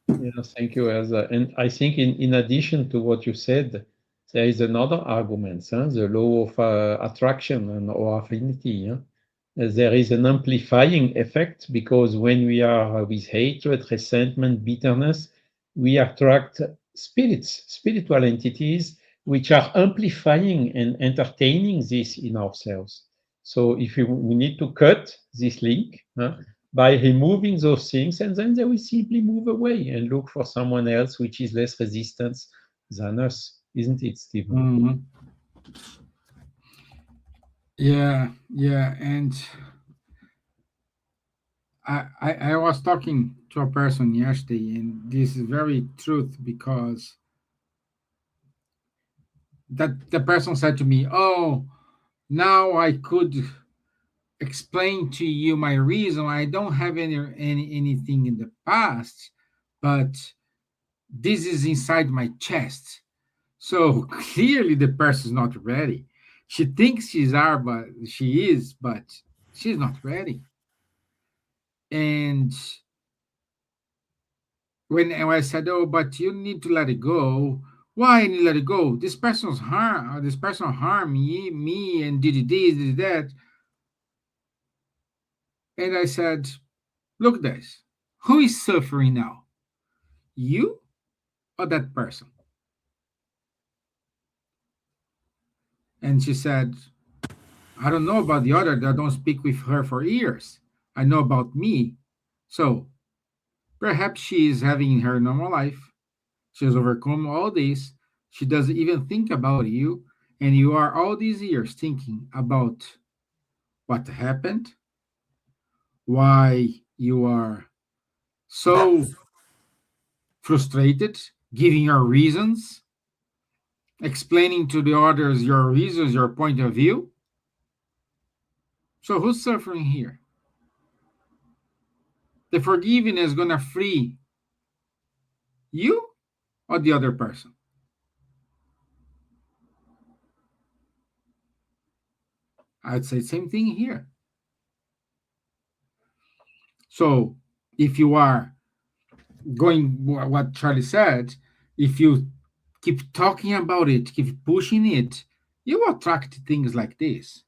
Speaker 1: Yes, thank you, Elsa. And I think in addition to what you said, there is another argument, the law of attraction and or affinity. There is an amplifying effect because when we are with hatred, resentment, bitterness, we attract spirits, spiritual entities, which are amplifying and entertaining this in ourselves. So if we need to cut this link, by removing those things, and then they will simply move away and look for someone else which is less resistant than us, isn't it, Steven?
Speaker 4: Mhm. Yeah, yeah, and I was talking to a person yesterday, and this is very truth because that the person said to me, "Oh, now I could explain to you my reason. I don't have anything in the past, but this is inside my chest." So clearly, the person is not ready. She thinks she is, but she's not ready. And when I said, "Oh, but you need to let it go." Why I need to let it go? This person harmed me, and did this, did that. And I said, "Look, at this. Who is suffering now? You or that person?" And she said, "I don't know about the other. I don't speak with her for years. I know about me. So perhaps she is having her normal life. She has overcome all this. She doesn't even think about you. And you are all these years thinking about what happened, why you are so frustrated, giving your reasons, explaining to the others your reasons, your point of view. So who's suffering here? The forgiveness is gonna free you or the other person? I'd say same thing here. So if you are going what Charlie said, If you keep talking about it, keep pushing it, you attract things like this.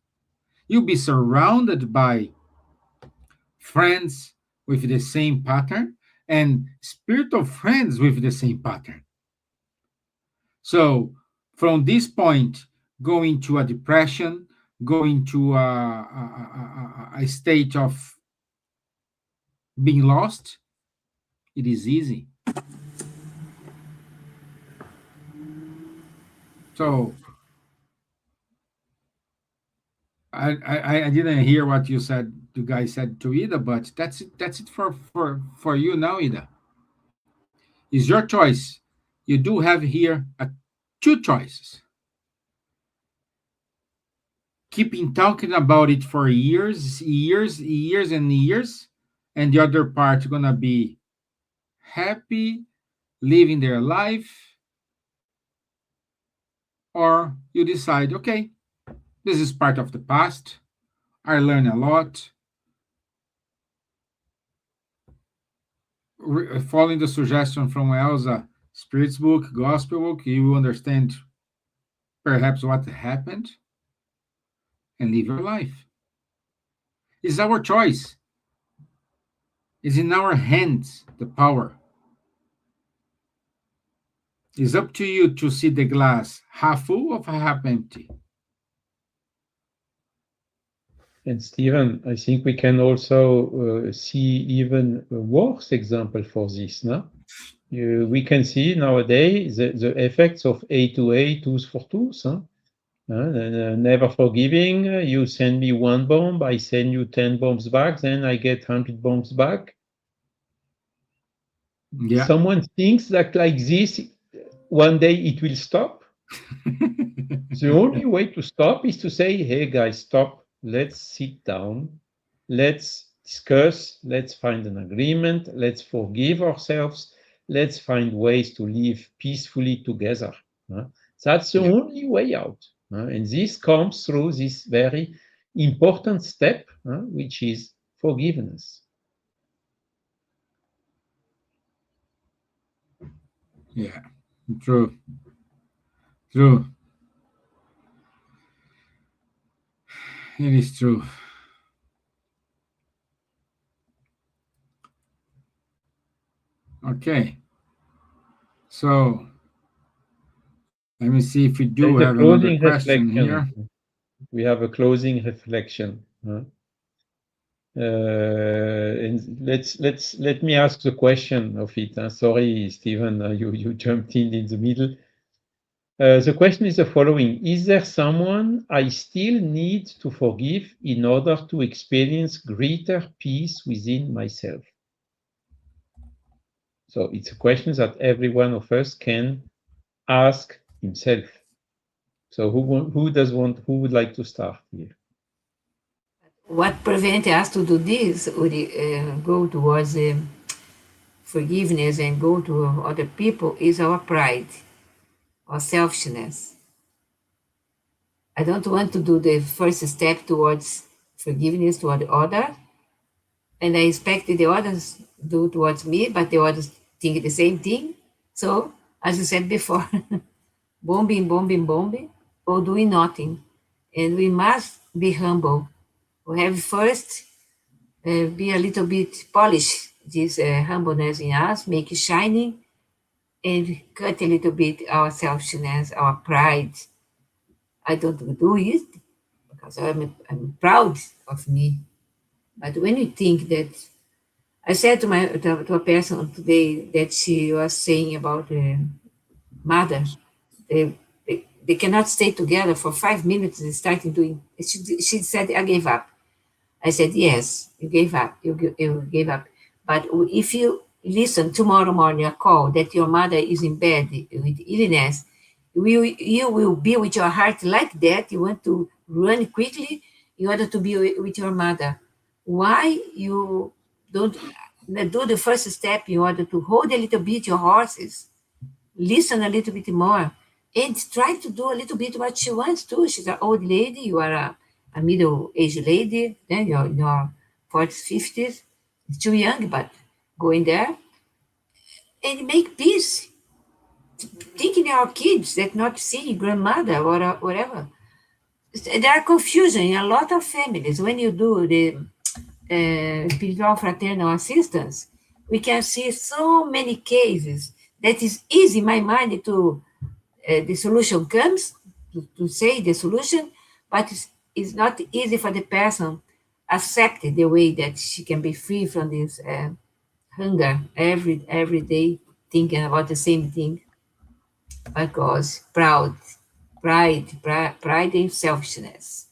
Speaker 4: You'll be surrounded by friends with the same pattern and spiritual friends with the same pattern. So, from this point, going to a depression, going to a state of being lost, it is easy. So, I didn't hear what you said. You guys said to Ida, but that's it for you now, Ida. It's your choice. You do have here two choices. Keeping talking about it for years and years, and the other part gonna be happy, living their life, or you decide, okay, this is part of the past. I learned a lot. Following the suggestion from Elsa, Spirits book, Gospel book, you will understand perhaps what happened and live your life. It's our choice. It's in our hands, the power. It's up to you to see the glass half full or half empty.
Speaker 1: And Steven, I think we can also see even a worse example for this. No? We can see nowadays the effects of A to A, tooth for tooth. Huh? Never forgiving. You send me one bomb, I send you 10 bombs back, then I get 100 bombs back.
Speaker 4: Yeah.
Speaker 1: Someone thinks that like this, one day it will stop. The only way to stop is to say, hey guys, stop. Let's sit down. Let's discuss. Let's find an agreement. Let's forgive ourselves. Let's find ways to live peacefully together. That's the only way out. And this comes through this very important step, which is forgiveness.
Speaker 4: Yeah, true. True. It is true. Okay. So let me see if we do
Speaker 1: There's a
Speaker 4: have another
Speaker 1: closing
Speaker 4: question here.
Speaker 1: reflection. We have a closing reflection. And let me ask the question of it. Sorry, Steven, you jumped in the middle. The question is the following: is there someone I still need to forgive in order to experience greater peace within myself? So it's a question that every one of us can ask himself. So who would like to start here?
Speaker 3: What prevents us to do this, or go towards forgiveness and go to other people, is our pride or selfishness. I don't want to do the first step towards forgiveness toward others, and I expect the others do towards me, but the others think the same thing. So, as you said before, bombing, or doing nothing. And we must be humble. We have first be a little bit polish this humbleness in us, make it shining, and cut a little bit our selfishness, our pride. I don't do it because I'm proud of me. But when you think that, I said to a person today that she was saying about mother, they cannot stay together for 5 minutes and starting doing. She said, I gave up. I said, yes, you gave up. You gave up. But if you listen tomorrow morning a call that your mother is in bed with illness, you will be with your heart like that. You want to run quickly in order to be with your mother. Why you don't do the first step in order to hold a little bit your horses, listen a little bit more, and try to do a little bit what she wants to. She's an old lady, you are a middle-aged lady, then you're in your 40s, 50s. It's too young, but go in there and make peace. thinking our kids that not seeing grandmother or whatever. There are confusion in a lot of families. When you do the spiritual fraternal assistance, we can see so many cases that is easy in my mind to the solution comes to say the solution, but it's not easy for the person accept the way that she can be free from this hunger every day thinking about the same thing because pride and selfishness.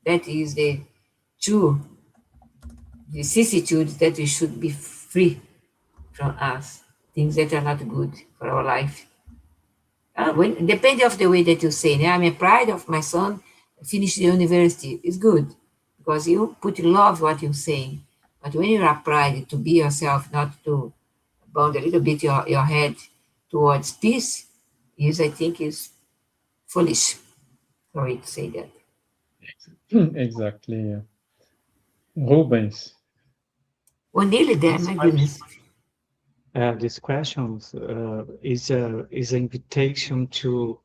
Speaker 3: That is the true vicissitudes that we should be free from us, things that are not good for our life. Depending of the way that you say, yeah, I'm a pride of my son finish the university. It's good because you put love what you're saying. But when you are pride to be yourself, not to bound a little bit your head towards peace, is I think is foolish. Sorry to say that.
Speaker 1: Exactly. Yeah. Rubens.
Speaker 3: We're nearly there,
Speaker 2: This
Speaker 3: my
Speaker 2: question,
Speaker 3: goodness.
Speaker 2: this question is an invitation to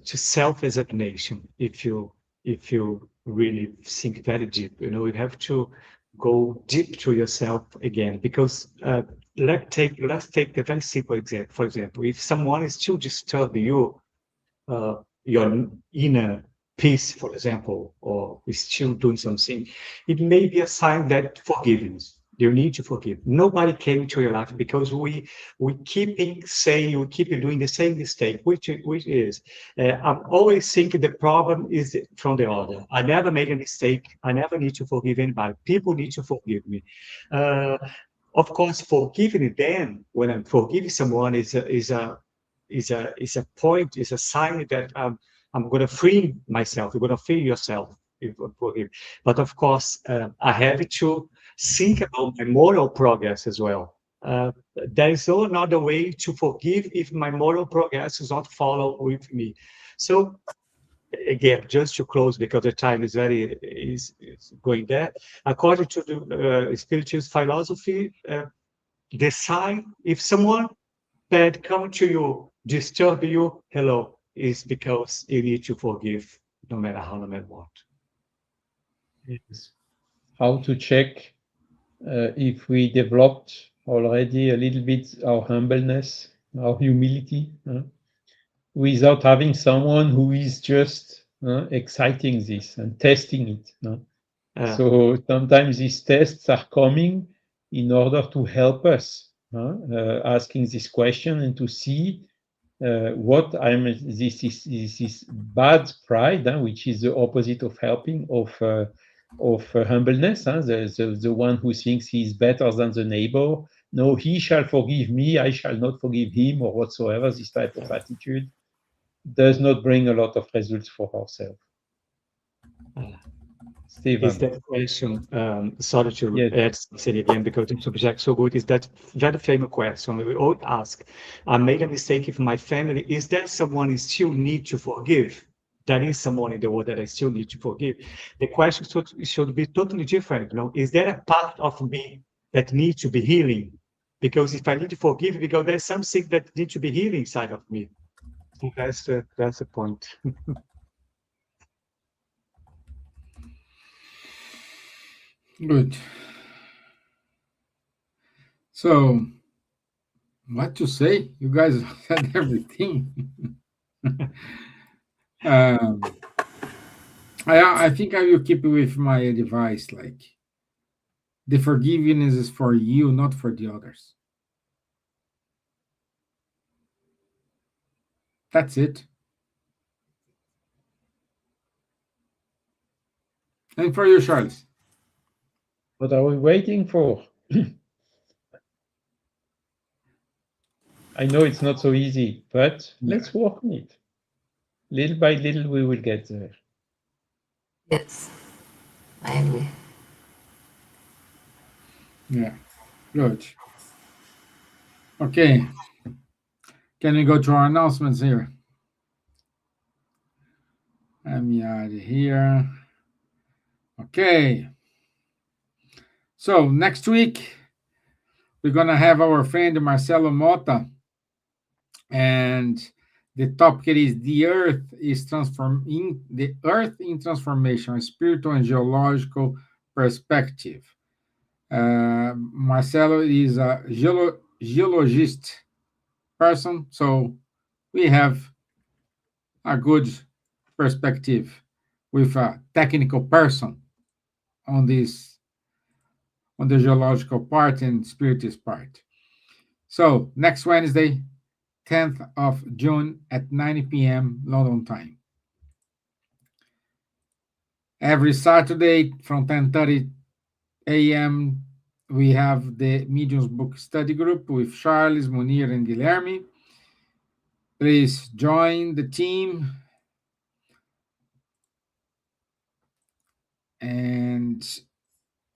Speaker 2: self-examination. If you really think very deep, you have to go deep to yourself again. Because let's take a very simple example. For example, if someone is still disturbing you, your inner peace, for example, or is still doing something, it may be a sign that forgiveness. You need to forgive. Nobody came to your life because we keep saying we keep doing the same mistake, which is I'm always thinking the problem is from the other. I never made a mistake. I never need to forgive anybody. People need to forgive me. Uh, of course, forgiving them when I'm forgiving someone is a point, is a sign that I'm going to free myself. You're going to free yourself if you forgive. But of course, I have to think about my moral progress as well. There is no another way to forgive if my moral progress is not follow with me. So again, just to close because the time is going there. According to the spiritual philosophy, the sign if someone bad come to you, disturb you, hello, is because you need to forgive no matter how, no matter what.
Speaker 1: Yes. How to check if we developed already a little bit our humbleness, our humility, without having someone who is just exciting this and testing it.
Speaker 2: Uh,
Speaker 1: So sometimes these tests are coming in order to help us asking this question and to see what I'm this is bad pride, which is the opposite of helping of humbleness, the one who thinks he is better than the neighbor. No, he shall forgive me, I shall not forgive him, or whatsoever. This type of attitude does not bring a lot of results for ourselves.
Speaker 2: uh, is
Speaker 1: Stevan.
Speaker 2: that question, sorry to
Speaker 1: Yes.
Speaker 2: add something again because the subject so good, is that very famous question we all ask. I made a mistake with my family. Is there someone I still need to forgive? There is someone in the world that I still need to forgive. The question should be totally different. Is there a part of me that needs to be healing? Because if I need to forgive, because there's something that needs to be healing inside of me. So that's the point.
Speaker 4: Good. So, what to say? You guys said everything. um, I think I will keep with my advice. Like the forgiveness is for you, not for the others. That's it. And for you, Charles.
Speaker 1: What are we waiting for? I know it's not so easy, but
Speaker 4: Yeah.
Speaker 1: let's work on it. Little by little, we will get there.
Speaker 3: Yes, I agree.
Speaker 4: Yeah. Good. Okay. Can we go to our announcements here? Let me out of here. Okay. So next week we're gonna have our friend Marcelo Mota And the topic is the Earth in transformation, a spiritual and geological perspective. Marcelo is a geologist person, so we have a good perspective with a technical person on this, on the geological part and spiritist part. So next Wednesday, 10th of June at 9 p.m. London time. Every Saturday from 10:30 a.m. we have the Mediums Book Study Group with Charles, Munir, and Guilherme. Please join the team. And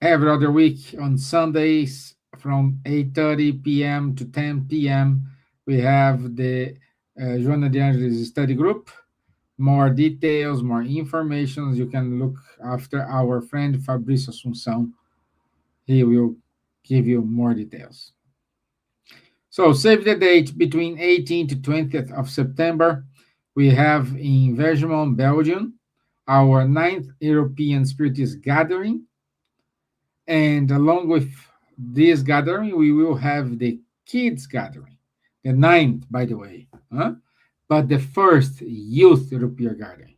Speaker 4: every other week on Sundays from 8:30 p.m. to 10 p.m. we have the Joana de Angelis Study Group. More details, more information, you can look after our friend Fabrício Assunção. He will give you more details. So save the date between 18th to 20th of September. We have in Vergemont, Belgium, our 9th European Spiritist Gathering. And along with this gathering, we will have the Kids Gathering, the 9th, by the way. But the first Youth European Gathering,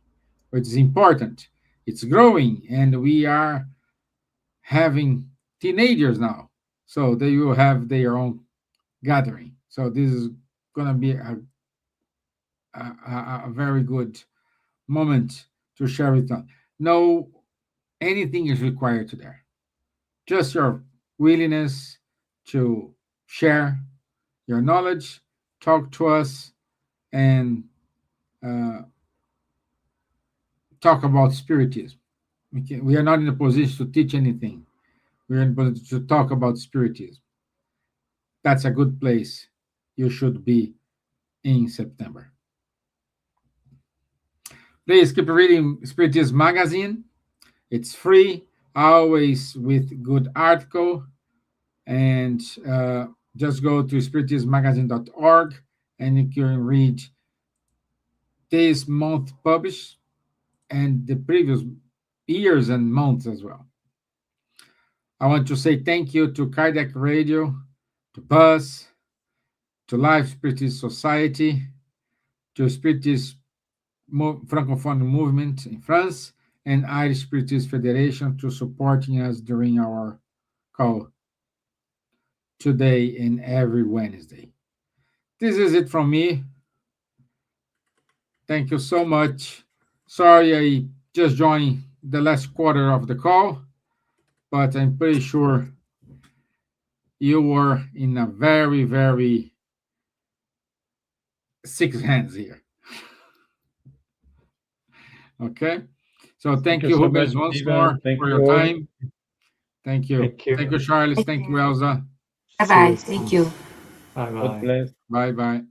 Speaker 4: which is important. It's growing, and we are having teenagers now. So they will have their own gathering. So this is going to be a very good moment to share with them. No, anything is required to there. Just your willingness to share your knowledge, talk to us, and talk about spiritism. We are not in a position to teach anything. We are in a position to talk about spiritism. That's a good place you should be in September. Please keep reading Spiritism Magazine. It's free, always with good article. And just go to spiritismmagazine.org and you can read this month published and the previous years and months as well. I want to say thank you to Kardec Radio, to Buzz, to Life Spiritist Society, to Spiritist Francophone Movement in France, and Irish Spiritist Federation to supporting us during our call today and every Wednesday. This is it from me. Thank you so much. Sorry I just joined the last quarter of the call, but I'm pretty sure you were in a very, very sick hands here. Okay? So thank you,
Speaker 1: so
Speaker 4: Rubens,
Speaker 1: much,
Speaker 4: once
Speaker 1: Steven.
Speaker 4: more
Speaker 1: Thank
Speaker 4: for
Speaker 1: you
Speaker 4: your
Speaker 1: all.
Speaker 4: time. Thank you.
Speaker 2: Thank you.
Speaker 4: Thank you, Charles. Thank you, Elsa.
Speaker 3: Bye bye. Thank you.
Speaker 2: Bye
Speaker 1: God
Speaker 2: bye.
Speaker 1: bless.
Speaker 4: Bye-bye.